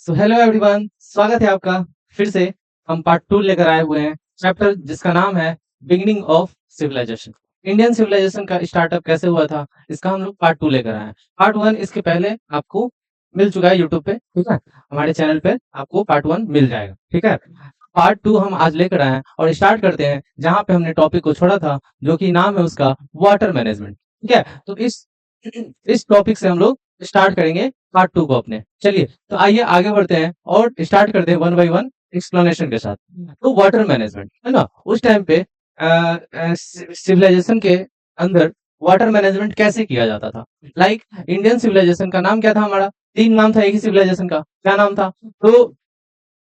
So hello everyone, स्वागत है आपका फिर से। हम पार्ट 2 लेकर आए हुए हैं, चैप्टर जिसका नाम है beginning of civilisation. Indian civilisation का स्टार्टअप कैसे हुआ था, इसका हम लोग पार्ट 2 लेकर आए हैं। पार्ट 1 इसके पहले आपको मिल चुका है यूट्यूब पे, ठीक है। हमारे चैनल पे आपको पार्ट 1 मिल जाएगा, ठीक है। पार्ट 2 हम आज लेकर आए हैं और स्टार्ट करते हैं जहां पे हमने टॉपिक को छोड़ा था, जो कि नाम है उसका वाटर मैनेजमेंट, ठीक है। तो इस टॉपिक से हम लोग स्टार्ट करेंगे पार्ट 2 को अपने। चलिए, तो आइए आगे बढ़ते हैं और स्टार्ट करते हैं वन बाय वन एक्सप्लेनेशन के साथ। तो वाटर मैनेजमेंट है ना, उस टाइम पे सिविलाइजेशन के अंदर वाटर मैनेजमेंट कैसे किया जाता था। लाइक इंडियन सिविलाइजेशन का नाम क्या था हमारा, तीन नाम था एक ही सिविलाइजेशन का, क्या नाम था? तो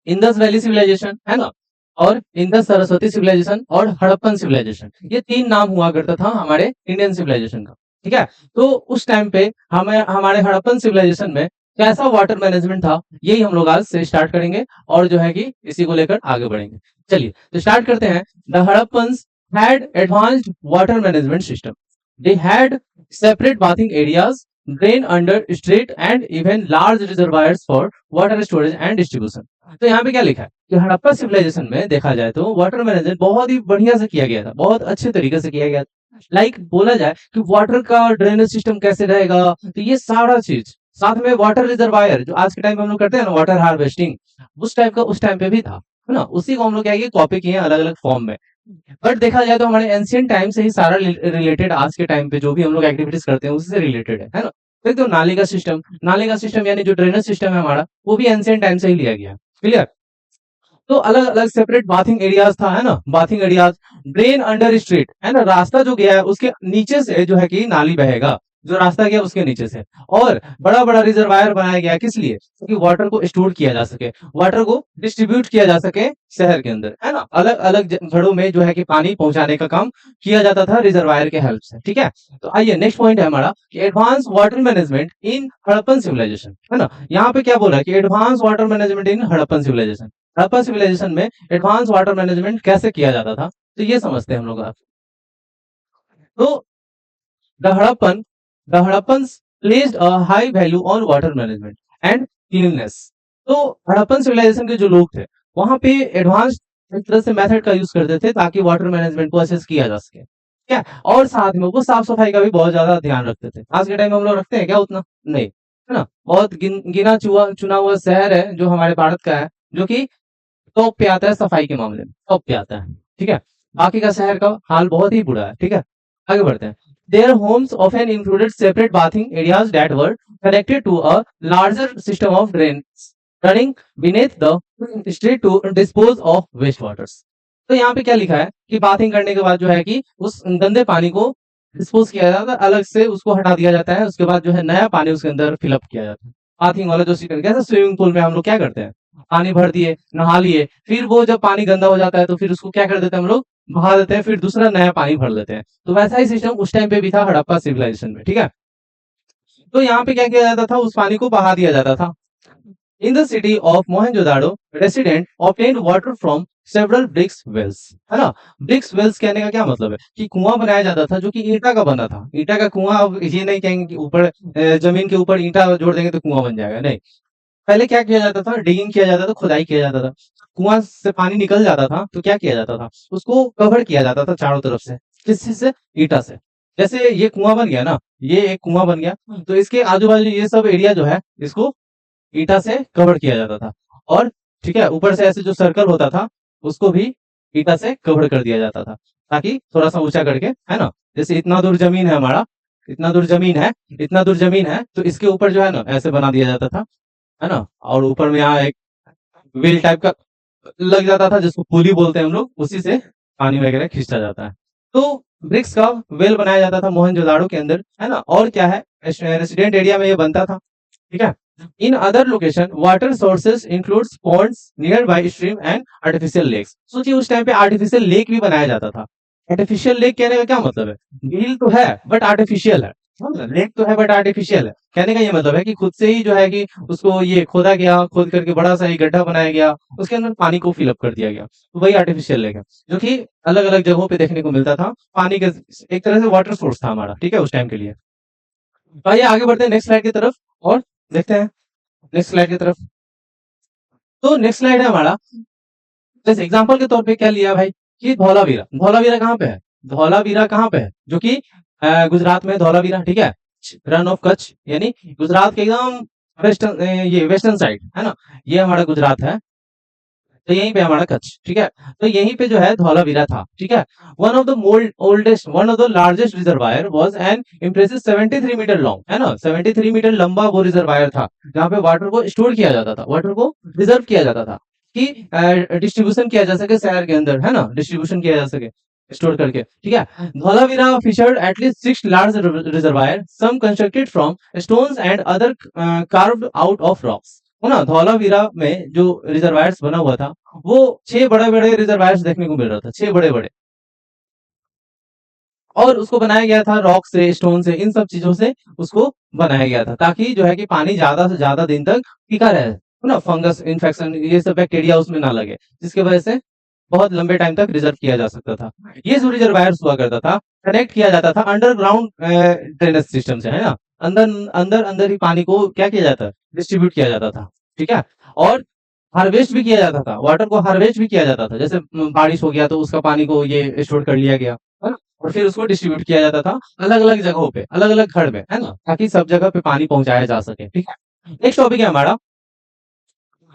इंडस वैली सिविलाइजेशन है ना, और इंडस सरस्वती सिविलाइजेशन और हड़प्पन सिविलाइजेशन, ये तीन नाम हुआ करता था हमारे इंडियन सिविलाइजेशन का, ठीक है। तो उस टाइम पे हमें हमारे हड़प्पन सिविलाइजेशन में कैसा वाटर मैनेजमेंट था, यही हम लोग आज से स्टार्ट करेंगे और जो है कि इसी को लेकर आगे बढ़ेंगे। चलिए, तो स्टार्ट करते हैं। The Harappans had advanced water management system. They had separate bathing areas, drain under street and even large reservoirs for water storage and distribution. तो यहाँ पे क्या लिखा है कि हड़प्पा सिविलाइजेशन में देखा जाए तो वाटर मैनेजमेंट बहुत ही बढ़िया से किया गया था, बहुत अच्छे तरीके से किया गया था। लाइक बोला जाए कि वाटर का ड्रेनेज सिस्टम कैसे रहेगा, तो ये सारा चीज, साथ में वाटर रिजर्वायर जो आज के टाइम में हम लोग करते हैं ना, वाटर हार्वेस्टिंग, उस टाइप का उस टाइम पे भी था, है ना। उसी को हम लोग क्या है कॉपी किए हैं अलग अलग फॉर्म में। बट देखा जाए तो हमारे एंशियंट टाइम से ही सारा रिलेटेड, आज के टाइम पे जो भी हम लोग एक्टिविटीज करते हैं उसी से रिलेटेड है ना। देख तो नाली का सिस्टम यानी जो ड्रेनेज सिस्टम है हमारा, वो भी एंशियंट टाइम से ही लिया गया। क्लियर? तो अलग अलग सेपरेट बाथिंग एरियाज था, है ना, bathing areas. Drain under street है ना, रास्ता जो गया है उसके नीचे से जो है कि नाली बहेगा, जो रास्ता गया उसके नीचे से। और बड़ा बड़ा रिजर्वायर बनाया गया, किस लिए? क्योंकि वाटर को स्टोर किया जा सके, वाटर को डिस्ट्रीब्यूट किया जा सके शहर के अंदर, है ना। अलग अलग जगहों में जो है कि पानी पहुंचाने का काम किया जाता था रिजर्वायर के हेल्प से, ठीक है। तो आइए नेक्स्ट पॉइंट है हमारा कि एडवांस वाटर मैनेजमेंट इन हड़प्पन सिविलाइजेशन, है ना। यहाँ पे क्या बोला कि एडवांस वाटर मैनेजमेंट इन हड़प्पन सिविलाइजेशन। हड़प्पा सिविलाइजेशन में एडवांस वाटर मैनेजमेंट कैसे किया जाता था, तो ये समझते हैं हम लोग आज। तो the Harappan the Harappans placed a high value on water management and cleanness. तो हड़प्पन सिविलाइजेशन के जो लोग थे वहां पे एडवांस एक तरह से मेथड का यूज करते थे ताकि वाटर मैनेजमेंट को असेस किया जा सके, क्या। और साथ में वो साफ सफाई का भी बहुत ज्यादा ध्यान रखते थे। आज के टाइम में हम लोग रखते हैं क्या उतना? नहीं, है ना। बहुत गिना चुना चुना हुआ शहर है जो हमारे भारत का है, जो कि टॉप पे आता है सफाई के मामले में, टॉप पे आता है, ठीक है। बाकी का शहर का हाल बहुत ही बुरा है, ठीक है। आगे बढ़ते हैं। Their homes often included separate bathing areas that were connected to a larger system of drains running beneath the street to dispose of wastewaters। तो यहाँ पे क्या लिखा है कि बाथिंग करने के बाद जो है कि उस गंदे पानी को डिस्पोज किया जाता है, अलग से उसको हटा दिया जाता है, उसके बाद जो है नया पानी उसके अंदर फिलअप किया जाता है। बाथिंग वाला जो सिस्टम, कैसे स्विमिंग पूल में हम लोग क्या करते हैं, पानी भर दिए, नहा लिए, फिर वो जब पानी गंदा हो जाता है तो फिर उसको क्या कर देते हैं हम लोग, बहा देते हैं, फिर दूसरा नया पानी भर लेते हैं। तो वैसा ही सिस्टम उस टाइम पे भी था हड़प्पा सिविलाइजेशन में, ठीक है। तो यहाँ पे क्या किया जाता था, उस पानी को बहा दिया जाता था। In the city of Mohenjodaro resident obtained water from several bricks wells, है ना। ब्रिक्स वेल्स कहने का क्या मतलब है कि कुआं बनाया जाता था जो कि ईंटा का बना था। ईंटा का कुआं, अब ये नहीं कहेंगे कि ऊपर जमीन के ऊपर ईंटा जोड़ देंगे तो कुआं बन जाएगा, नहीं। पहले क्या किया जाता था, डिगिंग किया जाता था, खुदाई किया जाता था। कुआं से पानी निकल जाता था तो क्या किया जाता था, उसको कवर किया जाता था चारों तरफ से। किस चीज से? ईटा से। जैसे ये कुआं बन गया ना, ये एक कुआं बन गया, तो इसके आजू बाजू ये सब एरिया जो है इसको ईटा से कवर किया जाता था। और ठीक है, ऊपर से ऐसे जो सर्कल होता था उसको भी ईटा से कवर कर दिया जाता था, ताकि थोड़ा सा ऊंचा करके, है ना। जैसे इतना दूर जमीन है हमारा, इतना दूर जमीन है, इतना दूर जमीन है, तो इसके ऊपर जो है ना ऐसे बना दिया जाता था, है ना। और ऊपर में यहाँ एक व्हील टाइप का लग जाता था जिसको पुली बोलते हैं हम लोग, उसी से पानी वगैरह खींचा जाता है। तो ब्रिक्स का वेल बनाया जाता था मोहनजोदाड़ो के अंदर, है ना। और क्या है, रेसिडेंट एरिया में ये बनता था, ठीक है। In other location water sources includes ponds near by stream and artificial lakes. सोचिए उस टाइम पे आर्टिफिशियल लेक भी बनाया जाता था। आर्टिफिशियल लेक कहने का क्या मतलब है, झील तो है बट आर्टिफिशियल है, लेक तो है बट आर्टिफिशियल है। कहने का ये मतलब है कि खुद से ही जो है कि उसको ये खोदा गया, खोद करके बड़ा सा एक गड्ढा बनाया गया, उसके अंदर पानी को फिलअप कर दिया गया, तो वही आर्टिफिशियल लेक है, जो कि अलग अलग जगहों पे देखने को मिलता था। पानी का एक तरह से वाटर सोर्स था हमारा, ठीक है, उस टाइम के लिए। तो आइए आगे बढ़ते हैं नेक्स्ट स्लाइड की तरफ और देखते हैं नेक्स्ट स्लाइड की तरफ। तो नेक्स्ट स्लाइड है हमारा, जैसे एग्जांपल के तौर पे क्या लिया भाई कि धौलावीरा। धौलावीरा कहाँ पे है? धौलावीरा कहाँ पे है? जो कि गुजरात में धौलावीरा, ठीक है। रन ऑफ कच्छ यानी गुजरात के एकदम वेस्टर्न, ये वेस्टर्न साइड है ना, ये हमारा गुजरात है। तो यहीं पे हमारा कच्छ, ठीक है। तो यहीं पे जो है धौलावीरा था, ठीक है। One of the largest reservoir was an impressive 73 meter long, है ना, 73 मीटर लंबा वो रिजर्वायर था जहाँ पे वाटर को स्टोर किया जाता था, वाटर को रिजर्व किया जाता था कि डिस्ट्रीब्यूशन किया जा सके शहर के अंदर, है ना, डिस्ट्रीब्यूशन किया जा सके स्टोर करके, ठीक है। Dholavira featured at least 6 large reservoir, some constructed from stones and other carved out of rocks, है ना। धौलावीरा में जो रिजर्वायर्स बना हुआ था वो 6 बड़े-बड़े रिजर्वायर्स देखने को मिल रहा था, 6 बड़े-बड़े, और उसको बनाया गया था रॉक से, स्टोन से, इन सब चीजों से उसको बनाया गया था ताकि जो है कि पानी ज्यादा से ज्यादा दिन तक टिका रहे, है ना, फंगस इन्फेक्शन ये सब बैक्टीरिया उसमें ना लगे, जिसकी वजह से बहुत लंबे टाइम तक रिजर्व किया जा सकता था। ये जो रिजर्वायर्स हुआ करता था कनेक्ट किया जाता था अंडरग्राउंड ड्रेनेज सिस्टम से, है ना। अंदर अंदर अंदर ही पानी को क्या किया जाता, डिस्ट्रीब्यूट किया जाता था, ठीक है। और हार्वेस्ट भी किया जाता था, वाटर को हार्वेस्ट भी किया जाता था, जैसे बारिश हो गया तो उसका पानी को ये स्टोर कर लिया गया, है ना, और फिर उसको डिस्ट्रीब्यूट किया जाता था अलग अलग जगहों पे, अलग अलग खड़ में, है ना, ताकि सब जगह पे पानी पहुंचाया जा सके, ठीक है। नेक्स्ट टॉपिक है हमारा,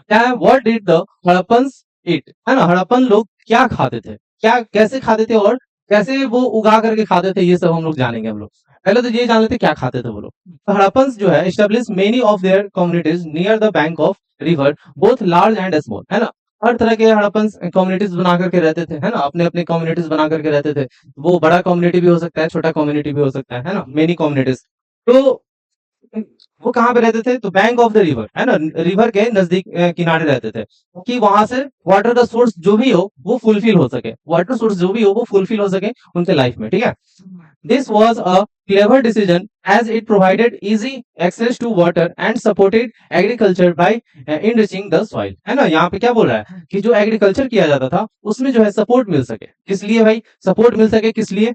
क्या है, व्हाट डिड द हड़प्पन्स ईट, है ना। हड़प्पन लोग क्या खाते थे, क्या कैसे खाते थे और कैसे वो उगा करके खाते थे, ये सब हम लोग जानेंगे। हम लोग पहले तो ये जान लेते क्या खाते थे वो लोग। तो हड़प्पन्स जो है establish many of their communities near the bank of river, both large and small, है ना। हर तरह के हड़प्पन्स कम्युनिटीज बना करके रहते थे, है ना, अपने अपने कम्युनिटीज बना करके रहते थे। वो बड़ा कम्युनिटी भी हो सकता है, छोटा कम्युनिटी भी हो सकता है ना, मेनी कम्युनिटीज। तो वो कहाँ पे रहते थे, तो बैंक ऑफ द रिवर, है ना, रिवर के नजदीक किनारे रहते थे, कि वहां से वाटर का सोर्स जो भी हो वो फुलफिल हो सके, वाटर सोर्स जो भी हो वो फुलफिल हो सके उनके लाइफ में, ठीक है। This was a clever decision as it provided easy access to water and supported agriculture by enriching the soil, है ना। यहाँ पे क्या बोल रहा है कि जो एग्रीकल्चर किया जाता था उसमें जो है सपोर्ट मिल सके, किस लिए भाई, सपोर्ट मिल सके किस लिए,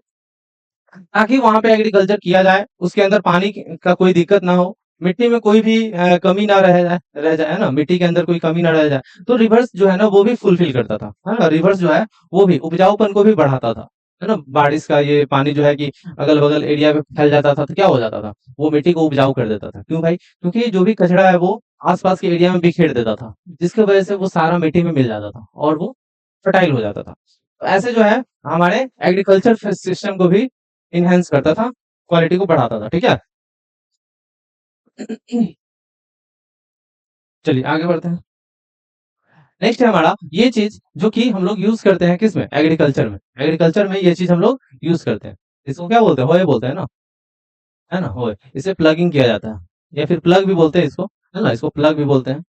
ताकि वहां पे एग्रीकल्चर किया जाए, उसके अंदर पानी का कोई दिक्कत ना हो, मिट्टी में कोई भी कमी ना रह जाए, है ना, मिट्टी के अंदर कोई कमी ना रह जाए। तो रिवर्स जो है ना वो भी फुलफिल करता था, है ना, रिवर्स जो है वो भी उपजाऊपन को भी बढ़ाता था, है ना। बारिश का ये पानी जो है कि अगल बगल एरिया में फैल जाता था तो क्या हो जाता था, वो मिट्टी को उपजाऊ कर देता था। क्यों भाई, क्योंकि जो भी कचरा है वो आसपास के एरिया में बिखेर देता था, जिसकी वजह से वो सारा मिट्टी में मिल जाता था और वो फर्टाइल हो जाता था। तो ऐसे जो है हमारे एग्रीकल्चर सिस्टम को भी इनहेंस करता था, क्वालिटी को बढ़ाता था, ठीक है। चलिए आगे बढ़ते हैं। नेक्स्ट है हमारा ये चीज जो कि हम लोग यूज करते हैं किसमें, एग्रीकल्चर में। एग्रीकल्चर में ये चीज हम लोग यूज करते हैं, इसको क्या बोलते हैं, होए बोलते हैं ना, है ना, होए। इसे प्लगिंग किया जाता है या फिर प्लग भी बोलते हैं इसको, है ना, इसको प्लग भी बोलते हैं।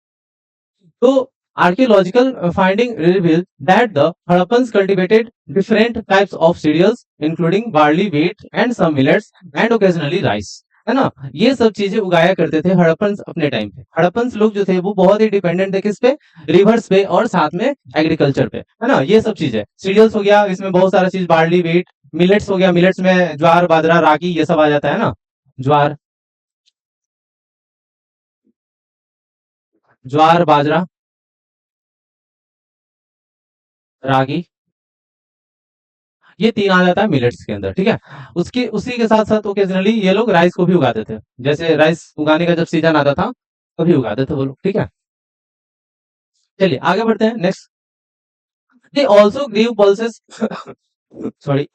तो archaeological finding reveal that the Harappans cultivated different types of cereals, including barley, wheat, and some millets, and occasionally rice, है ना। ये सब चीजें उगाया करते थे हड़प्पन्स अपने टाइम पे। हड़प्पन्स लोग जो थे वो बहुत ही डिपेंडेंट थे किस पे, रिवर्स पे और साथ में एग्रीकल्चर पे, है ना। ये सब चीजें सीरियल्स हो गया, इसमें बहुत सारा चीज, बार्ली, व्हीट, मिलेट्स हो गया, मिलेट्स में ज्वार, बाजरा, रागी ये सब आ जाता है ना, ज्वार, ज्वार, बाजरा, रागी, ये 3 आ जाता है मिलेट्स के अंदर, ठीक है। उसके उसी के साथ साथ ओकेजनली ये लोग राइस को भी उगाते थे, जैसे राइस उगाने का जब सीजन आता था तभी उगाते थे वो लोग, ठीक है। चलिए आगे बढ़ते हैं next. They also grew pulses sorry,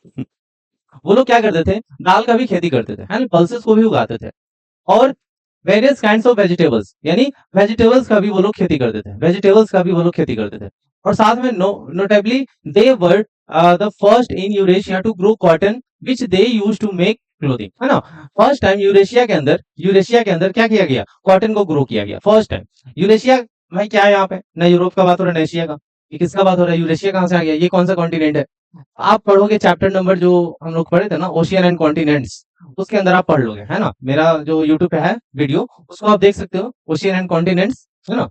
वो लोग क्या करते थे, दाल का भी खेती करते थे, है ना, पल्सेस को भी उगाते थे। और वेरियस काइंड्स ऑफ वेजिटेबल्स, यानी वेजिटेबल्स का भी वो लोग खेती करते थे, वेजिटेबल्स का भी वो लोग खेती करते थे। और साथ में notably they were the first in Eurasia to grow cotton which they use to make clothing, है ना। फर्स्ट टाइम यूरेशिया के अंदर क्या किया गया, कॉटन को ग्रो किया गया फर्स्ट टाइम। यूरेशिया भाई क्या है यहाँ पे, ना यूरोप का बात हो रहा है ना एशिया का, ये किसका बात हो रहा है, यूरेशिया कहाँ से आ गया, ये कौन सा कॉन्टिनेंट है। आप पढ़ोगे चैप्टर नंबर जो हम लोग पढ़े थे ना, ओशियन एंड कॉन्टिनेंट्स, उसके अंदर आप पढ़ लोगे, है ना। मेरा जो यूट्यूब पे है वीडियो उसको आप देख सकते हो, ओशियन एंड कॉन्टिनेंट्स, है ना।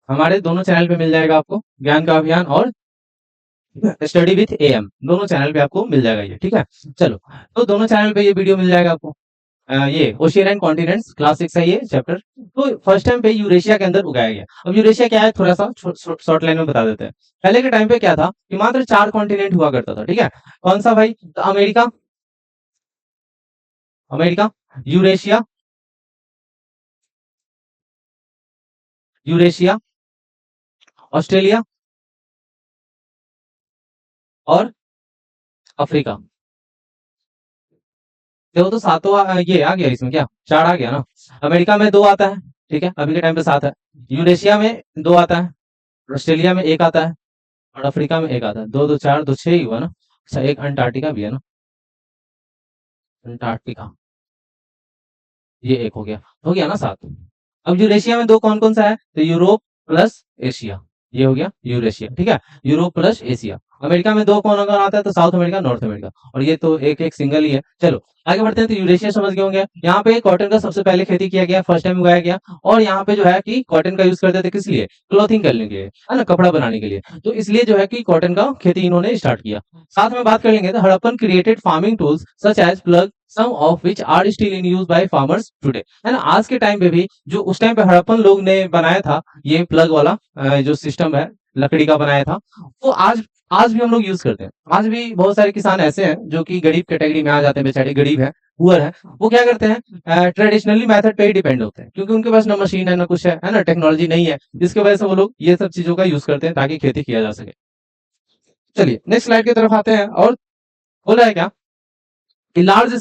हमारे दोनों चैनल पे मिल जाएगा आपको, ज्ञान का अभियान और स्टडी विथ एएम, दोनों चैनल पे आपको मिल जाएगा ये, ठीक है। चलो, तो दोनों चैनल पे ये वीडियो मिल जाएगा आपको। ये ओशियन एंड कॉन्टिनेंट्स क्लास 6 है ये चैप्टर। तो फर्स्ट टाइम पे यूरेशिया के अंदर उगाया गया। अब यूरेशिया क्या है थोड़ा सा शॉर्ट लाइन में बता देते हैं। पहले के टाइम पे क्या था कि मात्र 4 कॉन्टिनेंट हुआ करता था, ठीक है। कौन सा भाई? तो America, America, Eurasia, Eurasia, Australia और अफ्रीका। देखो तो सातों ये आ गया इसमें, क्या 4 आ गया ना। अमेरिका में 2 आता है, ठीक है, अभी के टाइम पे 7 है। यूरेशिया में 2 आता है, ऑस्ट्रेलिया में 1 आता है और अफ्रीका में 1 आता है। 2 2 4 2 6 ही हुआ ना। अच्छा, एक अंटार्कटिका भी है ना, अंटार्कटिका, ये 1 हो गया ना 7। अब यूरेशिया में 2 कौन-कौन सा है? तो यूरोप प्लस एशिया, ये हो गया यूरेशिया, ठीक है? Europe plus Asia. अमेरिका में 2 कौन-कौन आता है? तो साउथ अमेरिका, नॉर्थ अमेरिका, और ये तो एक-एक सिंगल ही है। चलो आगे बढ़ते हैं। तो यूरेशिया समझ गए होंगे। यहाँ पे कॉटन का सबसे पहले खेती किया गया, फर्स्ट टाइम उगाया गया। और यहाँ पे जो है कि कॉटन का यूज़ करते थे किस लिए? क्लॉथिंग करने के लिए, है ना? कपड़ा बनाने के लिए। तो इसलिए जो है कि कॉटन का खेती इन्होंने स्टार्ट किया। साथ में बात कर लेंगे तो Harappan created farming tools such as plough, some of which are still in use by farmers today. है ना? आज के टाइम पे भी जो उस टाइम पे हड़प्पन लोग ने बनाया था, ये प्लग वाला जो सिस्टम है, लकड़ी का बनाया था, वो आज भी हम लोग यूज करते हैं। आज भी बहुत सारे किसान ऐसे हैं जो कि गरीब कैटेगरी में आ जाते हैं, बेचारे गरीब हैं, पुअर हैं। वो क्या करते हैं, ट्रेडिशनली मेथड पे ही डिपेंड होते हैं, क्योंकि उनके पास ना मशीन है ना कुछ है ना, टेक्नोलॉजी नहीं है, जिसकी वजह से वो लोग ये सब चीजों का यूज करते हैं ताकि खेती किया जा सके। चलिए नेक्स्ट स्लाइड की तरफ आते हैं। और बोला है क्या कि लार्ज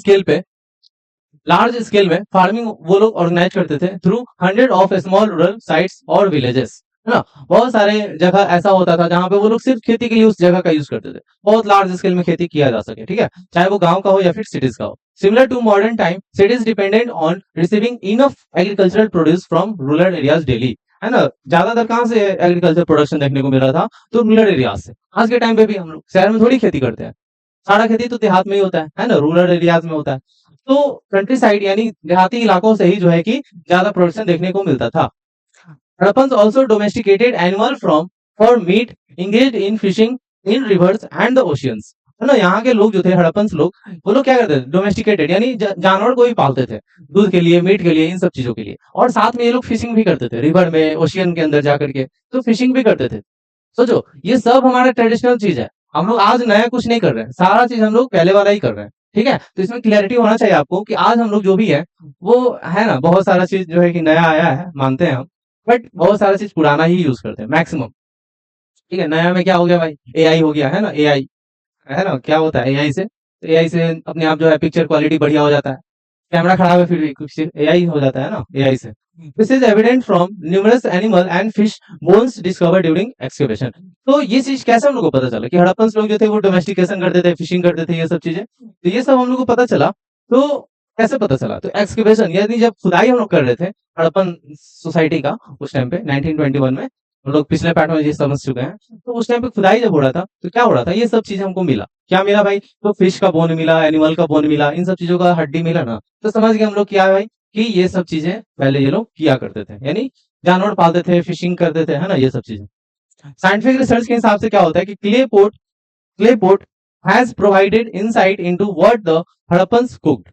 स्केल में फार्मिंग वो लोग ऑर्गेनाइज करते थे through 100 of small rural sites और विलेजेस, है ना। बहुत सारे जगह ऐसा होता था जहां पे वो लोग सिर्फ खेती के लिए उस जगह का यूज करते थे, बहुत लार्ज स्केल में खेती किया जा सके, ठीक है, चाहे वो गांव का हो या फिर सिटीज का हो। Similar to modern time, cities dependent on receiving enough agricultural produce from rural areas daily, है ना। ज्यादातर कहाँ से एग्रीकल्चर प्रोडक्शन देखने को मिल रहा था? तो रूरल एरियाज से। आज के टाइम पे भी हम लोग शहर में थोड़ी खेती करते हैं, सारा खेती तो देहात में ही होता है ना, रूरल एरियाज में होता है। तो कंट्री साइड यानी देहाती इलाकों से ही जो है कि ज्यादा प्रोडक्शन देखने को मिलता था। Harappans also domesticated animal from for meet, engaged in fishing in reverse and the oceans, है ना। यहाँ के लोग जो थे हड़प्पन्स लोग, वो लोग क्या करते थे? डोमेस्टिकेटेड यानी जानवर को ही पालते थे, दूध के लिए, मीट के लिए, इन सब चीजों के लिए। और साथ में ये लोग फिशिंग भी करते थे, रिवर में, ओशियन के अंदर जाकर के, तो फिशिंग भी करते थे। सोचो, ये सब हमारा ट्रेडिशनल चीज है। हम लोग आज नया कुछ नहीं कर रहे हैं, सारा चीज हम लोग पहले वाला ही कर रहे हैं, ठीक है। तो इसमें क्लैरिटी होना चाहिए आपको कि आज हम लोग जो भी है वो, है ना, बहुत सारा चीज जो है कि नया आया है, मानते हैं हम, बट बहुत सारा चीज पुराना ही यूज करते हैं मैक्सिमम, ठीक है। नया में क्या हो गया भाई? एआई हो गया, है ना, एआई, है ना। क्या होता है एआई से? तो एआई से अपने आप जो है पिक्चर क्वालिटी बढ़िया हो जाता है, कैमरा खराब है फिर भी कुछ एआई हो जाता है ना, एआई से। This is evident from numerous animal and fish bones discover during excavation. तो ये चीज कैसे हम लोग को पता चला कि हड़प्पन लोग जो थे वो डोमेस्टिकेशन करते थे, फिशिंग करते थे, ये सब चीजें, तो ये सब हम लोग को पता चला। तो कैसे पता चला? तो एक्सकेवेशन यानी जब खुदाई हम लोग कर रहे थे हड़प्पन सोसाइटी का, उस टाइम पे 1921 में, हम लोग पिछले पार्ट में ये समझ चुके हैं। तो उस टाइम पे खुदाई जब हो रहा था तो क्या हो रहा था? ये सब चीजें हमको मिला। क्या मिला भाई? तो फिश का बोन मिला, एनिमल का बोन मिला, इन सब चीजों का हड्डी मिला ना। तो समझ गए हम लोग क्या है भाई कि ये सब चीजें पहले ये लोग किया करते थे, यानी जानवर पालते थे, फिशिंग करते थे, है ना, ये सब चीजें। साइंटिफिक रिसर्च के हिसाब से क्या होता है कि clay pot has provided insight into what the Harappans cooked,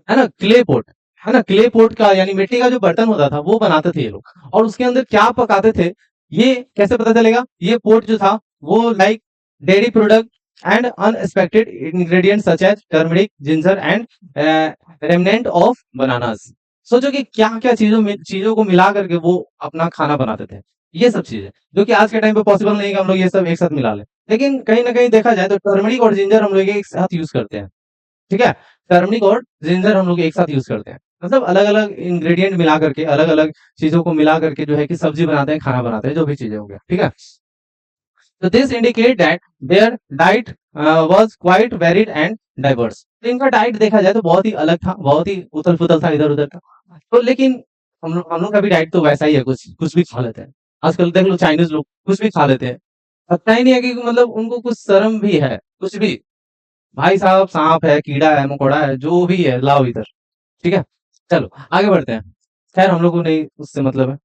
है ना। क्ले पोट, है ना, क्ले पोट का यानी मिट्टी का जो बर्तन होता था वो बनाते थे ये लोग, और उसके अंदर क्या पकाते थे ये कैसे पता चलेगा? ये पोट जो था वो like dairy product and unexpected ingredient such as turmeric, ginger and remnant of bananas. सोचो कि क्या क्या चीजों को मिला करके वो अपना खाना बनाते थे, ये सब चीजें, जो कि आज के टाइम पे पॉसिबल नहीं है कि हम लोग ये सब एक साथ मिला लें। लेकिन कहीं ना कहीं देखा जाए तो टर्मरिक और जिंजर हम लोग एक साथ यूज करते हैं, ठीक है। टर्मरिक और जिंजर हम लोग एक साथ यूज करते हैं, मतलब अलग अलग इंग्रेडिएंट मिला करके, अलग अलग चीजों को मिला करके जो है कि सब्जी बनाते हैं, खाना बनाते हैं, जो भी चीजें हो गया, ठीक है। तो this indicate that their diet was quite varied and diverse. तो इनका डाइट देखा जाए तो बहुत ही अलग था, बहुत ही उथल पुथल था, इधर उधर था। तो लेकिन हम लोग का भी डाइट तो वैसा ही है, कुछ कुछ भी खा लेते हैं। आजकल देख लो चाइनीज लोग कुछ भी खा लेते हैं, पता ही नहीं है कि मतलब उनको कुछ शर्म भी है, कुछ भी। भाई साहब, सांप है, कीड़ा है, मकोड़ा है, जो भी है लाओ इधर, ठीक है। चलो आगे बढ़ते हैं, खैर हम लोग को नहीं उससे मतलब है।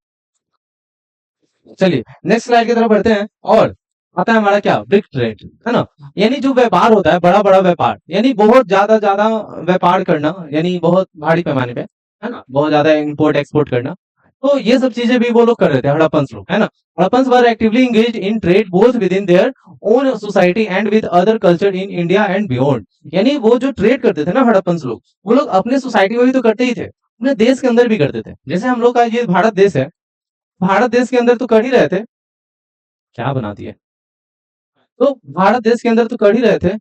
चलिए नेक्स्ट स्लाइड की तरफ बढ़ते हैं। और आता है हमारा क्या, ब्रिक ट्रेड, है ना। यानी जो व्यापार होता है, बड़ा बड़ा व्यापार, यानी बहुत ज्यादा ज्यादा व्यापार करना, यानी बहुत भारी पैमाने पे, है ना, बहुत ज्यादा इंपोर्ट एक्सपोर्ट करना। तो ये सब चीजें भी वो लोग कर रहे थे, हड़प्पन्स लोग, है ना। Harappans were actively engaged in trade both with in their own society and with other culture in India and beyond. यानी वो जो ट्रेड करते थे ना हड़प्पन्स लोग, वो लोग अपने सोसाइटी में भी तो करते ही थे, अपने देश के अंदर भी करते थे। जैसे हम लोग का ये भारत देश है, भारत देश के अंदर तो कर ही रहे थे, क्या बना दिए, तो भारत देश के अंदर तो कर ही रहे थे,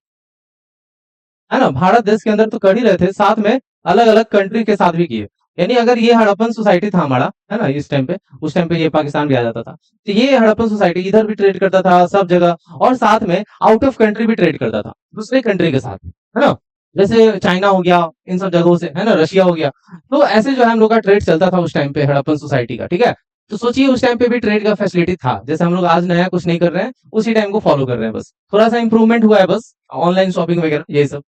है ना, भारत देश के अंदर तो कर ही रहे थे, साथ में अलग अलग कंट्री के साथ भी किए। यानी अगर ये हड़प्पन सोसाइटी था हमारा, है ना, इस टाइम पे, उस टाइम पे ये पाकिस्तान भी आ जाता था, तो ये हड़प्पन सोसाइटी इधर भी ट्रेड करता था सब जगह, और साथ में आउट ऑफ कंट्री भी ट्रेड करता था दूसरे कंट्री के साथ, है ना। जैसे चाइना हो गया, इन सब जगहों से, है ना, रशिया हो गया। तो ऐसे जो है हम लोग का ट्रेड चलता था उस टाइम पे हड़प्पन सोसाइटी का, ठीक है। तो सोचिए उस टाइम पे भी ट्रेड का फैसिलिटी था, जैसे हम लोग आज नया कुछ नहीं कर रहे हैं, उसी टाइम को फॉलो कर रहे हैं, बस थोड़ा सा इंप्रूवमेंट हुआ है, बस ऑनलाइन शॉपिंग वगैरह यही सब।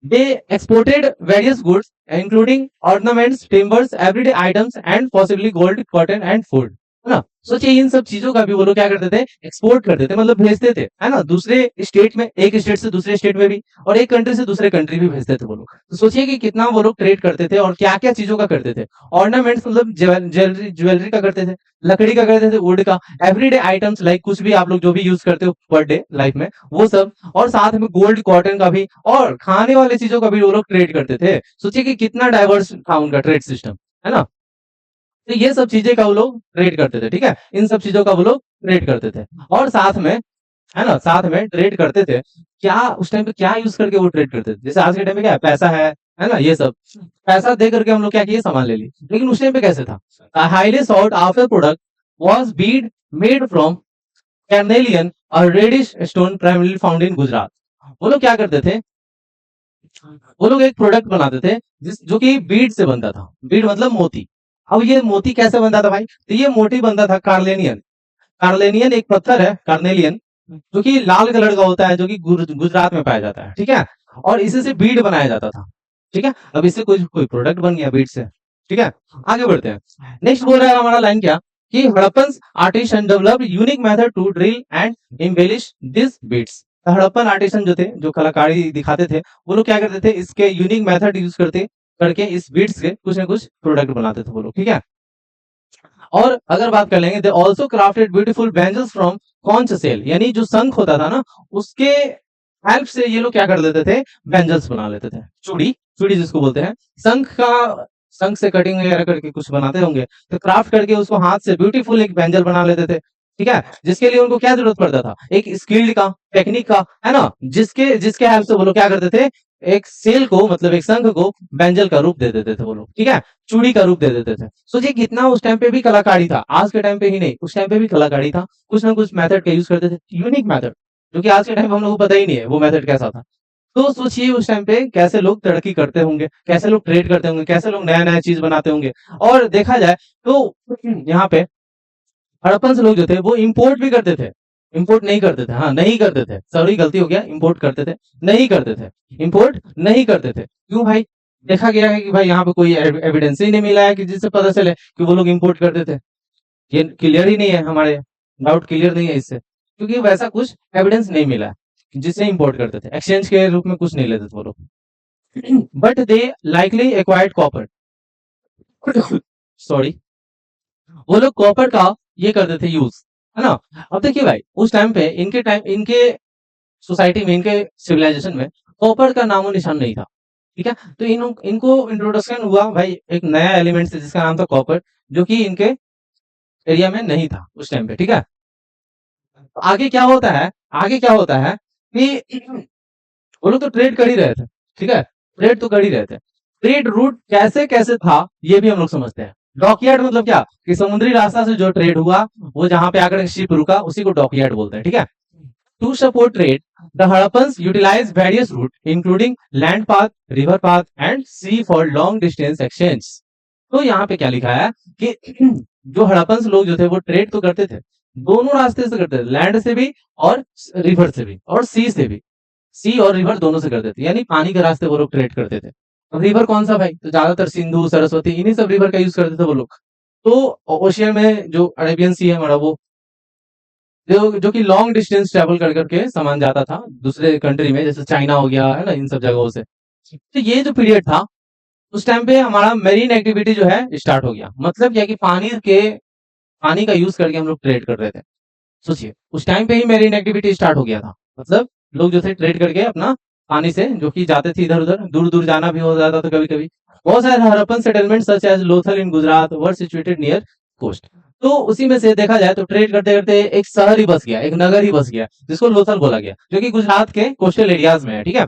They exported various goods, including ornaments, timbers, everyday items, and possibly gold, cotton, and food. है ना। सोचिए इन सब चीजों का भी वो लोग क्या करते थे, एक्सपोर्ट करते थे, मतलब भेजते थे, है ना, दूसरे स्टेट में, एक स्टेट से दूसरे स्टेट में भी, और एक कंट्री से दूसरे कंट्री भी भेजते थे वो लोग। तो सोचिए कि कितना वो लोग ट्रेड करते थे और क्या क्या चीजों का करते थे। ऑर्नामेंट्स मतलब ज्वेलरी ज्वेलरी का करते थे, लकड़ी का करते थे, वुड का, एवरीडे आइटम्स लाइक कुछ भी आप लोग जो भी यूज करते हो पर डे लाइफ में, वो सब, और साथ में गोल्ड कॉटन का भी, और खाने वाले चीजों का भी वो लोग ट्रेड करते थे। सोचिए कि कितना डाइवर्स था उनका ट्रेड सिस्टम, है ना। तो ये सब चीजें का वो लोग ट्रेड करते थे, ठीक है, इन सब चीजों का वो लोग ट्रेड करते थे, और साथ में, है ना, साथ में ट्रेड करते थे। क्या उस टाइम पे क्या यूज करके वो ट्रेड करते थे, जैसे आज के टाइम पे क्या है, पैसा है ना, ये सब पैसा दे करके हम लोग क्या किए, सामान ले लिए। लेकिन उस टाइम पे कैसे था, highly salt after product was Beed made from carnelian, a reddish stone primarily found in Gujarat. वो लोग क्या करते थे, वो लोग एक प्रोडक्ट बनाते थे जिस जो कि बीड से बनता था, बीड मतलब मोती। अब ये मोती कैसे बनता था भाई, तो ये मोती बनता था कार्लेनियन। कार्लेनियन एक पत्थर है, कार्नेलियन, जो कि लाल कलर का होता है, जो कि गुजरात में पाया जाता है, ठीक है। और इसी से बीड बनाया जाता था, ठीक है। अब इससे कोई कोई प्रोडक्ट बन गया बीड से, ठीक है। आगे बढ़ते हैं, नेक्स्ट बोल रहा है हमारा लाइन क्या, कि Harappan artisan develop unique method to drill and embellish this beads. Harappan artisan जो थे, जो कलाकारी दिखाते थे, वो लोग क्या करते थे, इसके यूनिक मेथड यूज करते करके इस बीड्स के कुछ ना कुछ प्रोडक्ट बनाते थे वो लोग, ठीक है। और अगर बात कर लेंगे, they also crafted beautiful bangles from conch shell, यानी जो शंख होता था ना, उसके हेल्प से ये लोग क्या कर लेते थे, बैंजल्स बना लेते थे, चूड़ी, चूड़ी जिसको बोलते हैं, शंख का, शंख से कटिंग वगैरह करके कुछ बनाते होंगे, तो क्राफ्ट करके उसको हाथ से ब्यूटीफुल एक बैंजल बना लेते थे, ठीक है। जिसके लिए उनको क्या जरूरत पड़ता था, एक स्किल्ड का, टेक्निक का, है ना, जिसके जिसके हेल्प से वो लोग क्या करते थे, एक सेल को, मतलब एक शंख को बैंजल का रूप दे देते थे वो लोग, ठीक है, चूड़ी का रूप दे देते थे। सोचिए कितना उस टाइम पे भी कलाकारी था, आज के टाइम पे ही नहीं, उस टाइम पे भी कलाकारी था, कुछ ना कुछ मेथड का यूज करते थे, यूनिक मेथड, जो कि आज के टाइम पे हम लोग को पता ही नहीं है वो मेथड कैसा था। तो सोचिए उस टाइम पे कैसे लोग तरक्की करते होंगे, कैसे लोग ट्रेड करते होंगे, कैसे लोग नया नया चीज बनाते होंगे। और देखा जाए तो यहाँ पे हड़प्पन से लोग जो थे वो इंपोर्ट भी करते थे, इंपोर्ट नहीं करते थे, हाँ नहीं करते थे, सॉरी गलती हो गया, इंपोर्ट करते थे, नहीं करते थे, इंपोर्ट नहीं करते थे, क्यों भाई, देखा गया है कि भाई यहाँ पे कोई एविडेंस ही नहीं मिला है कि जिससे पता चले कि वो लोग इंपोर्ट करते थे। ये क्लियर ही नहीं है, हमारे डाउट क्लियर नहीं है इससे, क्योंकि वैसा कुछ एविडेंस नहीं मिला है जिससे इंपोर्ट करते थे, एक्सचेंज के रूप में कुछ नहीं लेते थे वो लोग। But they likely acquired copper, sorry, वो लोग कॉपर का ये करते थे यूज, है ना। अब देखिए भाई उस टाइम पे इनके सोसाइटी में, इनके सिविलाइजेशन में कॉपर का नामो निशान नहीं था, ठीक है। तो इनको इंट्रोडक्शन हुआ भाई एक नया एलिमेंट से जिसका नाम था कॉपर, जो कि इनके एरिया में नहीं था उस टाइम पे, ठीक है। तो आगे क्या होता है, आगे क्या होता है कि वो लोग तो ट्रेड कर ही रहे थे, ठीक है, ट्रेड तो कर ही रहे थे। ट्रेड रूट कैसे कैसे था ये भी हम लोग समझते हैं। डॉकयार्ड मतलब क्या, कि समुद्री रास्ता से जो ट्रेड हुआ, वो जहां पे आकर शिप रुका उसी को डॉकयार्ड बोलते हैं, ठीक है। To support trade the Harappans utilize various route including land path, river path and sea for long distance exchange. तो यहाँ पे क्या लिखा है कि जो हड़प्पन्स लोग जो थे वो ट्रेड तो करते थे, दोनों रास्ते से करते थे, लैंड से भी और रिवर से भी और सी से भी, सी और रिवर दोनों से करते थे, यानी पानी के रास्ते वो लोग ट्रेड करते थे। अब रिवर कौन सा भाई, तो ज्यादातर सिंधु सरस्वती इन्हीं सब रिवर का यूज करते थे वो लोग। तो ओशियन में जो अरेबियन सी है हमारा, वो जो कि लॉन्ग डिस्टेंस ट्रेवल कर करके सामान जाता था दूसरे कंट्री में, जैसे चाइना हो गया है ना, इन सब जगहों से। तो ये जो पीरियड था, उस टाइम पे हमारा मेरीन एक्टिविटी जो है स्टार्ट हो गया। मतलब क्या कि पानी का यूज करके हम लोग ट्रेड कर रहे थे। सोचिए, उस टाइम पे ही मेरीन एक्टिविटी स्टार्ट हो गया था। मतलब लोग जो थे ट्रेड करके अपना पानी से जो कि जाते थे इधर उधर, दूर दूर जाना भी हो जाता था कभी कभी। बहुत सारे Harappan settlement such as Lothal in Gujarat were situated near coast. तो उसी में से देखा जाए तो ट्रेड करते करते एक शहर ही बस गया, एक नगर ही बस गया, जिसको लोथल बोला गया, जो कि गुजरात के कोस्टल एरियाज में है। ठीक है,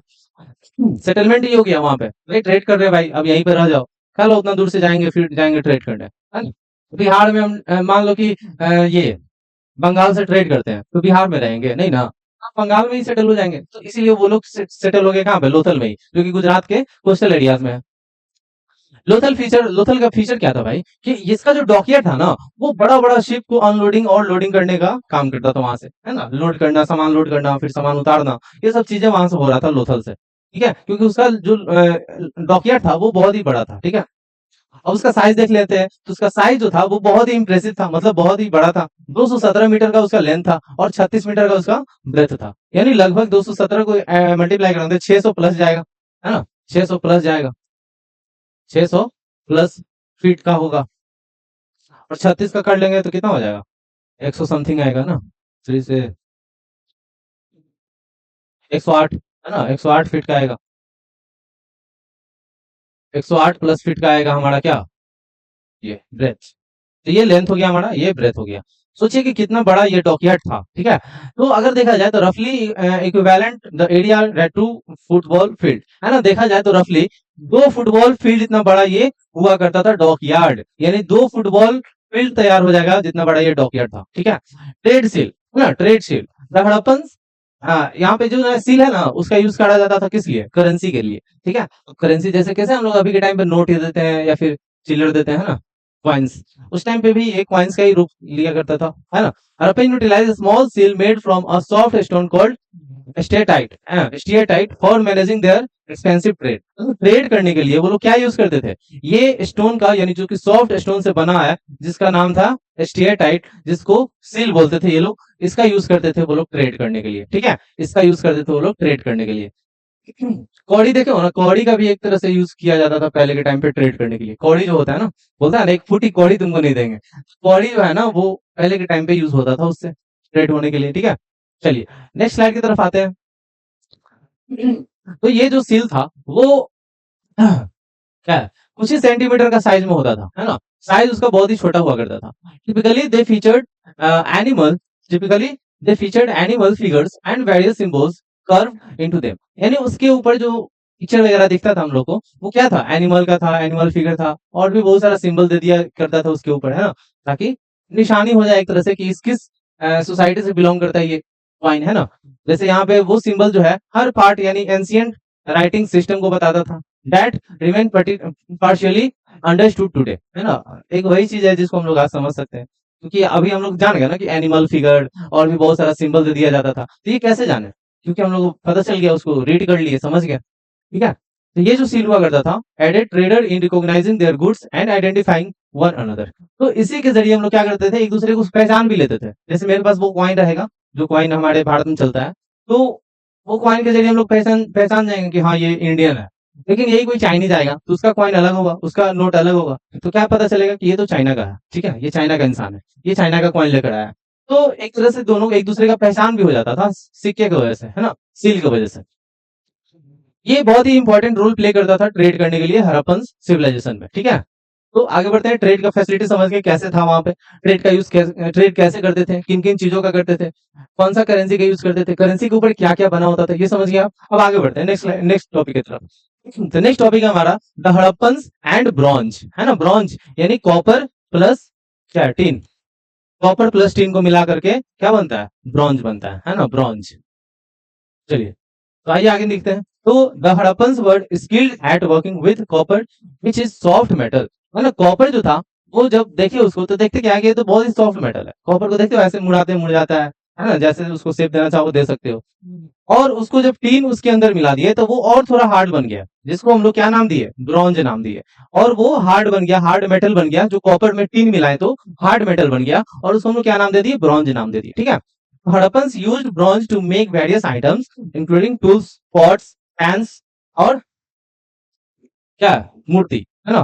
सेटलमेंट ही हो गया वहां पे। भाई ट्रेड कर रहे हैं भाई, अब यहीं पे रह जाओ, क्या लो उतना दूर से जाएंगे, फिर जाएंगे ट्रेड करने, है ना? बिहार में हम मान लो कि ये बंगाल से ट्रेड करते हैं, तो बिहार में रहेंगे नहीं ना, आप बंगाल में ही सेटल हो जाएंगे। तो इसीलिए वो लोग सेटल हो गए कहाँ पे, लोथल में ही, जो कि गुजरात के कोस्टल एरियाज में है। लोथल का फीचर क्या था भाई, कि इसका जो डॉकयार्ड था ना, वो बड़ा बड़ा शिप को अनलोडिंग और लोडिंग करने का काम करता था वहां से, है ना, लोड करना, सामान लोड करना, फिर सामान उतारना, ये सब चीजें वहां से हो रहा था लोथल से। ठीक है, क्योंकि उसका जो डॉकयार्ड था वो बहुत ही बड़ा था। ठीक है, अब उसका साइज देख लेते हैं, तो उसका साइज जो था वो बहुत ही इंप्रेसिव था, मतलब बहुत ही बड़ा था। 217 मीटर का उसका लेंथ था और 36 मीटर का उसका ब्रेथ था। यानी लगभग 217 को मल्टीप्लाई करेंगे तो 600 प्लस जाएगा, है ना, 600 प्लस जाएगा, 600 प्लस फीट का होगा। और 36 का कर लेंगे तो कितना हो जाएगा, 100 समथिंग आएगा ना, 3 से 108, है ना, 108 फीट का आएगा। 108 प्लस फीट का आएगा हमारा क्या, ये ब्रेथ। तो ये लेंथ हो गया हमारा, ये ब्रेथ हो गया। सोचिए कि कितना बड़ा ये डॉकयार्ड था। ठीक है, तो अगर देखा जाए तो रफली equivalent the area to football field, है ना, देखा जाए तो रफली 2 फुटबॉल फील्ड इतना बड़ा ये हुआ करता था डॉकयार्ड। यानी 2 फुटबॉल फील्ड तैयार हो जाएगा जितना बड़ा ये डॉकयार्ड था। ठीक है, ट्रेड सील, है ना, ट्रेड सील, द हड़प्पन, हाँ, यहाँ पे जो सील है ना, उसका यूज करा जाता था किस लिए, करेंसी के लिए। ठीक है, करेंसी जैसे कैसे हम लोग अभी के टाइम पे नोट देते हैं या फिर चिल्लर देते हैं ना, कॉइन्स, उस टाइम पे भी एक कॉइन्स का ही रूप लिया करता था, है ना। Harappan utilize small seal made from a soft stone called steatite, steatite for managing their expensive trade. Trade करने के लिए वो लोग क्या यूज करते थे, ये स्टोन का, यानी जो कि सॉफ्ट स्टोन से बना है, जिसका नाम था स्टेटाइट, जिसको सील बोलते थे ये लोग, इसका यूज करते थे वो लोग ट्रेड करने के लिए। ठीक है, इसका यूज करते थे वो लोग ट्रेड करने के लिए। कौड़ी देखे हो ना, कौड़ी का भी एक तरह से यूज किया जाता था पहले के टाइम पे ट्रेड करने के लिए। कौड़ी जो होता है ना, बोलता है ना, 1 फुट की कौड़ी तुमको नहीं देंगे। कौड़ी जो है ना, वो पहले के टाइम पे यूज होता था उससे ट्रेड होने के लिए। ठीक है, चलिए नेक्स्ट स्लाइड की तरफ आते हैं। तो ये जो सील था वो क्या है, कुछ ही सेंटीमीटर का साइज में होता था, है ना, साइज उसका बहुत ही छोटा हुआ करता था। Typically they featured animal typically they featured animal figures and various symbols curve into them. यानी उसके ऊपर जो पिक्चर वगैरह दिखता था हम लोग को, वो क्या था, एनिमल का था, एनिमल फिगर था, और भी बहुत सारा सिंबल दे दिया करता था उसके ऊपर, है ना, ताकि निशानी हो जाए एक तरह से कि इस किस सोसाइटी से बिलोंग करता है ये कॉइन, है ना। जैसे यहाँ पे वो सिंबल जो है हर पार्ट, यानी एंशियंट राइटिंग सिस्टम को बताता था, that remain partially understood today, है ना। एक वही चीज है जिसको हम लोग आज समझ सकते हैं, क्योंकि अभी हम लोग जान गए ना कि एनिमल फिगर और भी बहुत सारा सिंबल दे दिया जाता था। तो ये कैसे जाने, क्योंकि हम लोग को पता चल गया, उसको रीड कर लिए, समझ गया। ठीक है, तो ये जो सील हुआ करता था, added trader in recognizing their goods and identifying one another. तो इसी के जरिए हम लोग क्या करते थे, एक दूसरे को पहचान भी लेते थे। जैसे मेरे पास वो कॉइन रहेगा, जो कॉइन हमारे भारत में चलता है, तो वो कॉइन के जरिए हम लोग पहचान पहचान जाएंगे कि हाँ ये इंडियन है। लेकिन यही कोई चाइनीज आएगा तो उसका कॉइन अलग होगा, उसका नोट अलग होगा, तो क्या पता चलेगा कि ये तो चाइना का है। ठीक है, ये चाइना का इंसान है, ये चाइना का कॉइन लेकर आया है। तो एक तरह से दोनों एक दूसरे का पहचान भी हो जाता था सिक्के की वजह से, है ना, सील की वजह से। ये बहुत ही इंपॉर्टेंट रोल प्ले करता था ट्रेड करने के लिए हड़प्पन सिविलाइजेशन में। ठीक है, तो आगे बढ़ते हैं, ट्रेड का फैसिलिटी समझ के कैसे था वहां पे, ट्रेड का यूज ट्रेड कैसे करते थे, किन किन चीजों का करते थे, कौन सा करेंसी का यूज करते थे, करेंसी के ऊपर क्या क्या बना होता था, ये समझ गया आप। अब आगे बढ़ते हैं नेक्स्ट टॉपिक की तरफ। तो नेक्स्ट टॉपिक है हमारा द हड़प्पन एंड ब्रॉन्ज, है ना, ब्रॉन्ज यानी कॉपर प्लस क्या, टीन, कॉपर प्लस टीन को मिला करके क्या बनता है, ब्रॉन्ज बनता है ना, ब्रॉन्ज। चलिए, तो आइए आगे देखते हैं। तो the Harappans were skilled at working with copper which is soft metal, मतलब कॉपर जो था, वो जब देखे उसको तो देखते क्या है कि ये तो बहुत ही सॉफ्ट मेटल है। कॉपर को देखते हो ऐसे मुड़ाते मुड़ जाता है ना, जैसे उसको शेप देना चाहो दे सकते हो। और उसको जब टीन उसके अंदर मिला दिए तो वो और थोड़ा हार्ड बन गया, जिसको हम लोग क्या नाम दिए, ब्रॉन्ज नाम दिए। और वो हार्ड बन गया, हार्ड मेटल बन गया, जो कॉपर में टीन मिलाए तो हार्ड मेटल बन गया, और उसको हम लोग क्या नाम दे दिए, ब्रॉन्ज नाम दे दिए। ठीक है, Harappans used bronze to make various items including tools, pots, pans और क्या मूर्ति, है ना,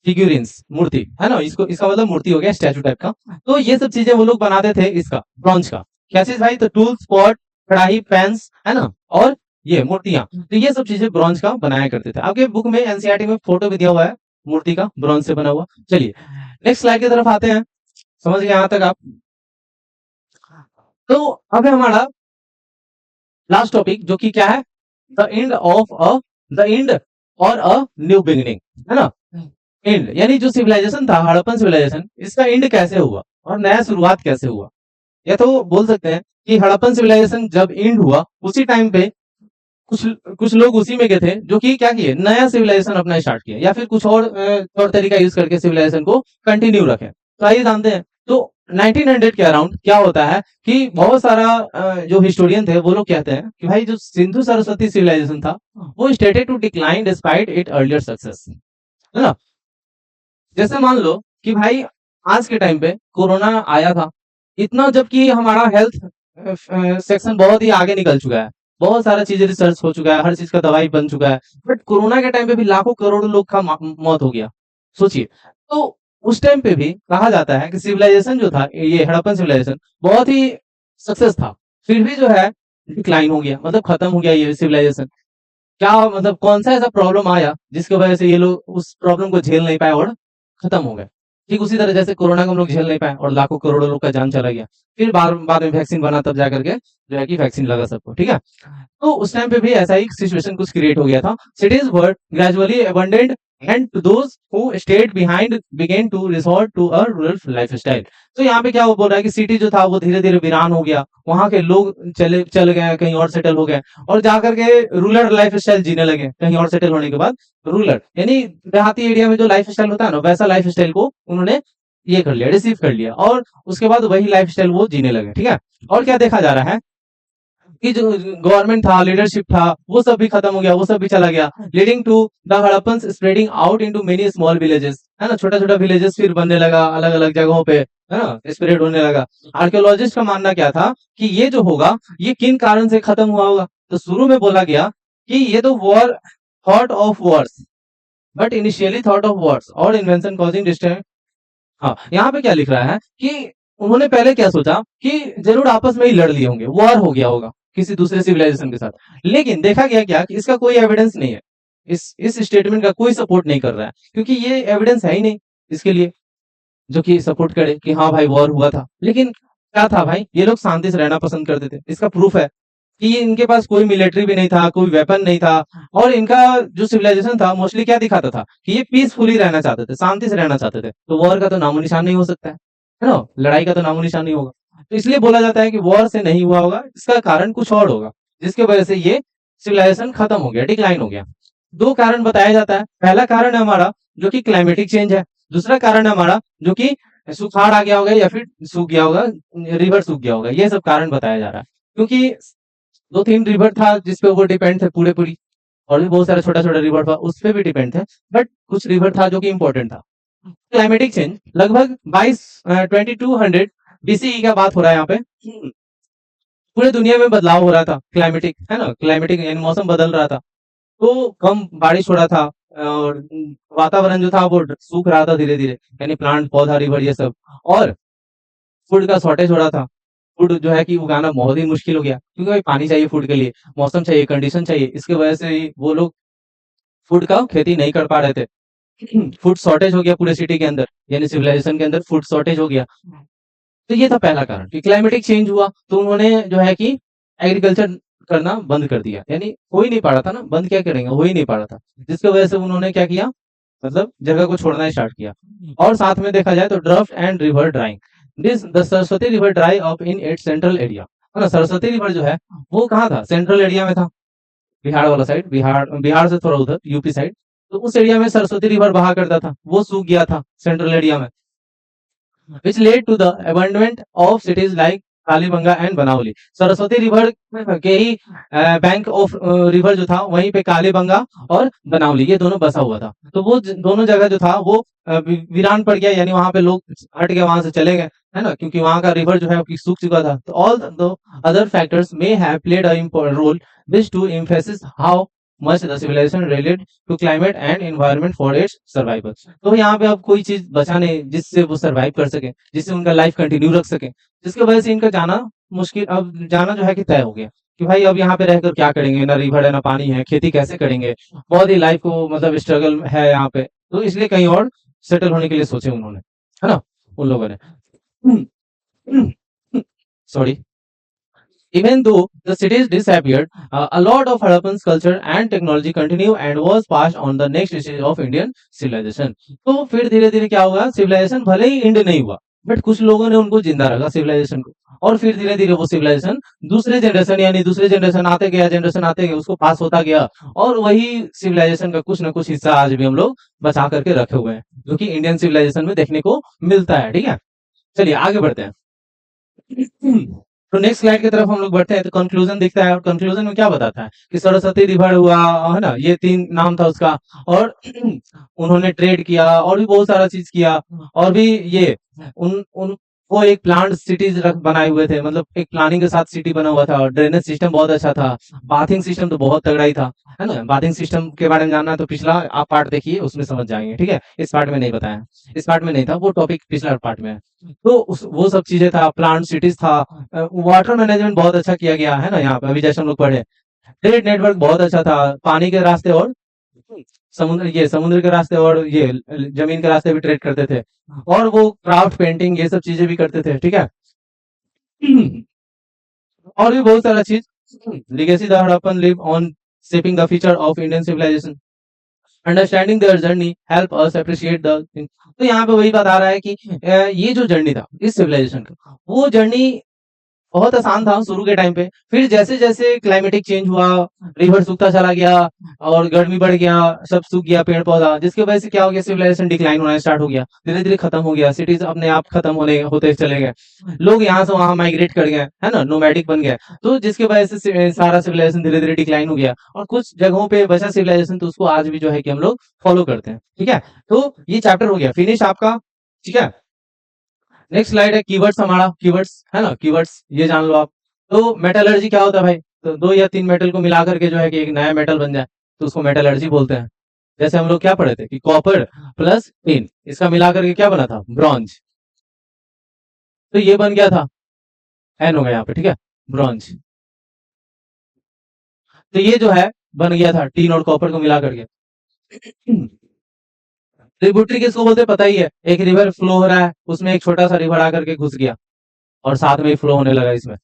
फिग्यूरिन्स, मूर्ति, है ना, इसको इसका मतलब मूर्ति हो गया, स्टैचू टाइप का। तो ये सब चीजें वो लोग बनाते थे इसका, ब्रॉन्ज का। क्या चीज भाई? तो टूल्स, पॉट, कढ़ाई, पेन्स, है ना, और ये मूर्तियां। तो ये सब चीजें ब्रॉन्ज का बनाया करते थे। आपके बुक में एनसीईआरटी में फोटो भी दिया हुआ है मूर्ति का, ब्रॉन्ज से बना हुआ। चलिए नेक्स्ट स्लाइड की तरफ आते हैं। समझ गए यहाँ तक आप? तो अब है हमारा लास्ट टॉपिक, जो कि क्या है? The end of a the end और अ न्यू बिगिनिंग, है ना। एंड यानी जो सिविलाइजेशन था, हड़प्पन सिविलाइजेशन, इसका एंड कैसे हुआ और नया शुरुआत कैसे हुआ? या तो बोल सकते हैं कि हड़प्पन सिविलाइजेशन जब एंड हुआ, उसी टाइम पे कुछ कुछ लोग उसी में गए थे जो कि क्या किए, नया सिविलाइजेशन अपना स्टार्ट किया, या फिर कुछ और तौर तरीका यूज करके सिविलाइजेशन को कंटिन्यू रखे। तो आइए जानते हैं। तो 1900 के अराउंड क्या होता है कि बहुत सारा जो हिस्टोरियन थे वो लोग कहते हैं कि भाई जो सिंधु सरस्वती सिविलाइजेशन था वो started to decline despite it earlier success, है ना। जैसे मान लो कि भाई आज के टाइम पे कोरोना आया था, इतना जबकि हमारा हेल्थ सेक्शन बहुत ही आगे निकल चुका है, बहुत सारा चीजें रिसर्च हो चुका है, हर चीज का दवाई बन चुका है, बट कोरोना के टाइम पे भी लाखों करोड़ों लोग का मौत हो गया। सोचिए। तो उस टाइम पे भी कहा जाता है कि सिविलाइजेशन जो था, ये हड़प्पन सिविलाइजेशन बहुत ही सक्सेस था, फिर भी जो है डिक्लाइन हो गया, मतलब खत्म हो गया ये सिविलाइजेशन। क्या मतलब कौन सा ऐसा प्रॉब्लम आया जिसकी वजह से ये लोग उस प्रॉब्लम को झेल नहीं पाए और खत्म हो गए? ठीक उसी तरह जैसे कोरोना को हम लोग झेल नहीं पाए और लाखों करोड़ों लोग का जान चला गया, फिर बाद बाद में वैक्सीन बना, तब जाकर के जो है कि वैक्सीन लगा सबको, ठीक है। तो उस टाइम पे भी ऐसा ही सिचुएशन कुछ क्रिएट हो गया था। Cities were gradually abandoned and those who stayed behind began to resort to a rural lifestyle. तो यहाँ पे क्या वो बोल रहा है कि सिटी जो था वो धीरे धीरे वीरान हो गया, वहां के लोग चल गए, कहीं और सेटल हो गए, और जाकर के रूरल लाइफ स्टाइल जीने लगे। कहीं और सेटल होने के बाद रूरल यानी देहाती एरिया में जो लाइफ स्टाइल होता है ना, वैसा लाइफ स्टाइल को उन्होंने ये कर लिया, रिसीव कर लिया, और उसके बाद वही लाइफ स्टाइल वो जीने लगे, ठीक है। और क्या देखा जा रहा है कि जो गवर्नमेंट था, लीडरशिप था, वो सब भी खत्म हो गया, वो सब भी चला गया, leading to the Harappans spreading out into many small villages, है ना, छोटा छोटा विलेजेस फिर बनने लगा अलग अलग जगहों पे, है ना, स्प्रेड होने लगा। आर्कियोलॉजिस्ट का मानना क्या था कि ये जो होगा ये किन कारण से खत्म हुआ होगा? तो शुरू में बोला गया कि ये तो war, thought of Wars, but initially thought of Wars और इन्वेंशन कॉजिंग डिस्ट्रेस। हाँ, यहाँ पे क्या लिख रहा है कि उन्होंने पहले क्या सोचा कि जरूर आपस में ही लड़ लिए होंगे, वॉर हो गया होगा किसी दूसरे सिविलाइजेशन के साथ। लेकिन देखा गया क्या कि इसका कोई एविडेंस नहीं है, इस स्टेटमेंट का कोई सपोर्ट नहीं कर रहा है, क्योंकि ये एविडेंस है ही नहीं इसके लिए जो कि सपोर्ट करे कि हाँ भाई वॉर हुआ था। लेकिन क्या था भाई, ये लोग शांति से रहना पसंद करते थे। इसका प्रूफ है कि ये इनके पास कोई मिलिट्री भी नहीं था, कोई वेपन नहीं था, और इनका जो सिविलाइजेशन था मोस्टली क्या दिखाता था कि ये पीसफुली रहना चाहते थे, शांति से रहना चाहते थे। तो वॉर का तो नामो निशान नहीं हो सकता है ना, लड़ाई का तो नामो निशान नहीं होगा। तो इसलिए बोला जाता है कि वॉर से नहीं हुआ होगा, इसका कारण कुछ और होगा, जिसकी वजह से ये सिविलाइजेशन खत्म हो गया, डिक्लाइन हो गया। दो कारण बताया जाता है। पहला कारण है हमारा जो कि क्लाइमेटिक चेंज है, दूसरा कारण है हमारा जो कि सुखाड़ आ गया होगा, या फिर सूख गया होगा, रिवर सूख गया होगा। ये सब कारण बताया जा रहा है, क्योंकि दो तीन रिवर था जिसपे वो डिपेंड थे पूरे पूरी, और भी बहुत सारे छोटा छोटा रिवर था उस पे भी डिपेंड थे, बट कुछ रिवर था जो कि इंपॉर्टेंट था। क्लाइमेटिक चेंज लगभग 2200 बीसीई का बात हो रहा है यहाँ पे। पूरे दुनिया में बदलाव हो रहा था, क्लाइमेटिक, है ना, क्लाइमेटिक यानी मौसम बदल रहा था। तो कम बारिश हो रहा था, और वातावरण जो था वो सूख रहा था धीरे धीरे, यानी प्लांट पौधा रिवर ये सब, और फूड का शॉर्टेज हो रहा था। फूड जो है कि उगाना बहुत ही मुश्किल हो गया, क्योंकि भाई पानी चाहिए फूड के लिए, मौसम चाहिए, कंडीशन चाहिए, इसकी वजह से ही वो लोग फूड का खेती नहीं कर पा रहे थे। फूड शॉर्टेज हो गया पूरे सिटी के अंदर, यानी सिविलाइजेशन के अंदर फूड शॉर्टेज हो गया। तो ये था पहला कारण कि क्लाइमेटिक चेंज हुआ, तो उन्होंने जो है कि एग्रीकल्चर करना बंद कर दिया, यानी हो ही नहीं पा रहा था ना, बंद क्या करेंगे, हो ही नहीं पा रहा था, जिसकी वजह से उन्होंने क्या किया, मतलब जगह को छोड़ना स्टार्ट किया। और साथ में देखा जाए तो draft and river drawing, this the Saraswati river dry up in its central area, है ना। सरस्वती रिवर जो है वो कहाँ था, सेंट्रल एरिया में था, बिहार वाला साइड, बिहार से थोड़ा उधर यूपी साइड। तो उस एरिया में सरस्वती रिवर बहा करता था, वो सूख गया था सेंट्रल एरिया में, which led to the abandonment of cities like Kalibangan and Banawali. Saraswati river के ही बैंक ऑफ रिवर जो था वहीं पे कालीबंगा और बनावली ये दोनों बसा हुआ था। तो वो दोनों जगह जो था वो वीरान पड़ गया, यानी वहां पे लोग हट गए, वहां से चले गए। है ना? क्योंकि वहाँ का रिवर जो है आपकी सूख चुका था। तो all the other factors may have played a important role which to emphasis how much the civilization relate to climate and environment for its survival. तो यहाँ पे अब कोई चीज़ बचा नहीं जिससे वो सर्वाइव कर सके, जिससे उनका लाइफ कंटिन्यू रख सके, जिसकी वजह से इनका जाना मुश्किल, अब जाना जो है कि तय हो गया कि भाई अब यहाँ पे रहकर क्या करेंगे? ना रिवर है, ना पानी है, खेती कैसे करेंगे? बहुत ही लाइफ को मतलब स्ट्रगल है यहाँ पे, तो इसलिए कहीं और सेटल होने के लिए सोचे उन्होंने, है ना? उन लोगों ने। Sorry. Even though the cities disappeared, a lot of Harappan's culture and technology continue and was passed on the next stage of Indian civilization. तो फिर धीरे-धीरे क्या हुआ? सिविलाइजेशन भले ही एंड नहीं हुआ, बट कुछ लोगों ने उनको जिंदा रखा सिविलाइजेशन को, और फिर धीरे-धीरे वो सिविलाइजेशन दूसरे जनरेशन आते गया उसको पास होता गया, और वही सिविलाइजेशन का कुछ ना कुछ हिस्सा आज भी हम लोग बचा करके रखे हुए हैं, जो कि इंडियन सिविलाइजेशन में देखने को मिलता है। ठीक है, चलिए आगे बढ़ते हैं। तो नेक्स्ट स्लाइड की तरफ हम लोग बढ़ते हैं, तो कंक्लूजन दिखता है, और कंक्लूजन में क्या बताता है कि सरस्वती रिवर हुआ, है ना, ये 3 नाम था उसका, और उन्होंने ट्रेड किया और भी बहुत सारा चीज किया, और भी ये उन उन वो एक प्लांट सिटीज रख बनाए हुए थे, मतलब एक प्लानिंग के साथ सिटी बना हुआ था, और ड्रेनेज सिस्टम बहुत अच्छा था, बाथिंग सिस्टम तो बहुत तगड़ा ही था, है ना? बाथिंग सिस्टम के बारे में जानना है तो पिछला आप पार्ट देखिए, उसमें समझ जाएंगे। ठीक है, इस पार्ट में नहीं बताया, इस पार्ट में नहीं था, वो टॉपिक पिछला पार्ट में है। तो वो सब चीजें था, प्लांट सिटीज था, वाटर मैनेजमेंट बहुत अच्छा किया गया है ना यहाँ पे, अभी जैसे हम लोग पढ़े, ट्रेड नेटवर्क बहुत अच्छा था, पानी के रास्ते और समुद्र के रास्ते और ये जमीन के रास्ते भी ट्रेड करते थे, और वो क्राफ्ट पेंटिंग ये सब चीजें भी करते थे। ठीक है, और भी बहुत सारा चीज। legacy the Harappan live on shaping the future of Indian civilization. Understanding their journey help us appreciate the thing. तो यहाँ पे वही बात आ रहा है कि ये जो जर्नी था इस सिविलाइजेशन का, वो जर्नी बहुत आसान था शुरू के टाइम पे, फिर जैसे-जैसे क्लाइमेटिक चेंज हुआ, रिवर सूखता चला गया और गर्मी बढ़ गया, सब सूख गया पेड़-पौधा, जिसकी वजह से क्या हो गया, सिविलाइजेशन डिक्लाइन होना स्टार्ट हो गया, धीरे-धीरे खत्म हो गया, सिटीज़ अपने आप खत्म होते चले गए। लोग यहाँ से वहाँ माइग्रेट कर गए, है ना? नोमैडिक बन गए, तो जिसकी वजह से सारा सिविलाइजेशन धीरे-धीरे डिक्लाइन हो गया, और कुछ जगहों पे बचा सिविलाइजेशन तो उसको आज भी जो है कि हम लोग फॉलो करते हैं। ठीक है? तो ये चैप्टर हो गया फिनिश आपका। ठीक है? नेक्स्ट स्लाइड है कीवर्ड्स हमारा, कीवर्ड्स है ना, कीवर्ड्स ये जान लो आप। तो मेटलर्जी क्या होता है भाई? तो 2 या 3 मेटल को मिला करके जो है कि एक नया मेटल बन जाए, तो उसको मेटलर्जी बोलते हैं। जैसे हम लोग क्या पढ़े थे कि कॉपर प्लस टिन, इसका मिला करके क्या बना था? ब्रॉन्ज। तो ये बन गया था, एन हो गया यहाँ पे। ठीक है, ब्रॉन्ज। तो ये जो है बन गया था टीन और कॉपर को मिला करके। ट्रिब्यूटरी किसको बोलते हैं पता ही है, एक रिवर फ्लो हो रहा है, उसमें एक छोटा सा रिवर आकर के घुस गया और साथ में ही फ्लो होने लगा इसमें,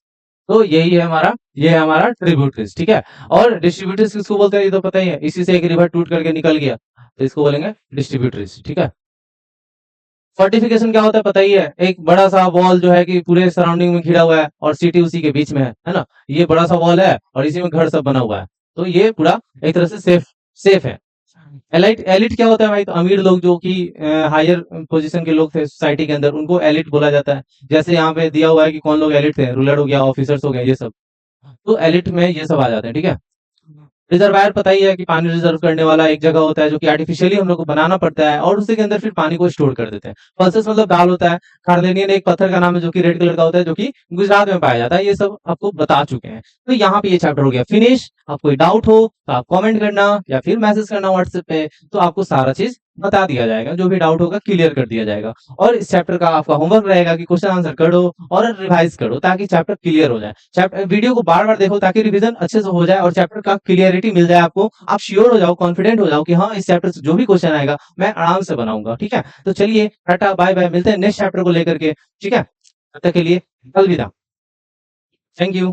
तो यही है हमारा, ये है हमारा ट्रिब्यूटरीज। ठीक है, और डिस्ट्रीब्यूटरीज किसको बोलते हैं ये तो पता ही है, इसी से एक रिवर टूट करके निकल गया तो इसको बोलेंगे डिस्ट्रीब्यूटरीज। ठीक है, फोर्टिफिकेशन क्या होता है पता ही है, एक बड़ा सा वॉल जो है कि पूरे सराउंडिंग में घिरा हुआ है और सिटी उसी के बीच में है ना, ये बड़ा सा वॉल है और इसी में घर सब बना हुआ है, तो ये पूरा एक तरह से सेफ सेफ है। एलिट एलिट क्या होता है भाई? तो अमीर लोग जो कि हायर पोजीशन के लोग थे सोसाइटी के अंदर, उनको एलिट बोला जाता है। जैसे यहाँ पे दिया हुआ है कि कौन लोग एलिट थे, रूलर हो गया, ऑफिसर्स हो गए, ये सब, तो एलिट में ये सब आ जाते हैं। ठीक है, रिजर्वायर पता ही है कि पानी रिजर्व करने वाला एक जगह होता है जो कि आर्टिफिशियली हम लोग को बनाना पड़ता है और उसी के अंदर फिर पानी को स्टोर कर देते हैं। पल्सेस मतलब दाल होता है, कार्डेनियन एक पत्थर का नाम है जो कि रेड कलर का होता है, जो कि गुजरात में पाया जाता है, ये सब आपको बता चुके हैं। तो यहाँ पे ये चैप्टर हो गया फिनिश। आप कोई डाउट हो तो आप कमेंट करना या फिर मैसेज करना व्हाट्सएप पे, तो आपको सारा चीज बता दिया जाएगा, जो भी डाउट होगा क्लियर कर दिया जाएगा। और इस चैप्टर का आपका होमवर्क रहेगा कि क्वेश्चन आंसर करो और रिवाइज करो ताकि चैप्टर क्लियर हो जाए। चैप्टर वीडियो को बार बार देखो ताकि रिवीजन अच्छे से हो जाए और चैप्टर का क्लियरिटी मिल जाए आपको, आप श्योर हो जाओ, कॉन्फिडेंट हो जाओ कि हाँ इस चैप्टर से जो भी क्वेश्चन आएगा मैं आराम से बनाऊंगा। ठीक है, तो चलिए टाटा बाय बाय, मिलते हैं नेक्स्ट चैप्टर को लेकर के। ठीक है, तब तक के लिए अलविदा, थैंक यू।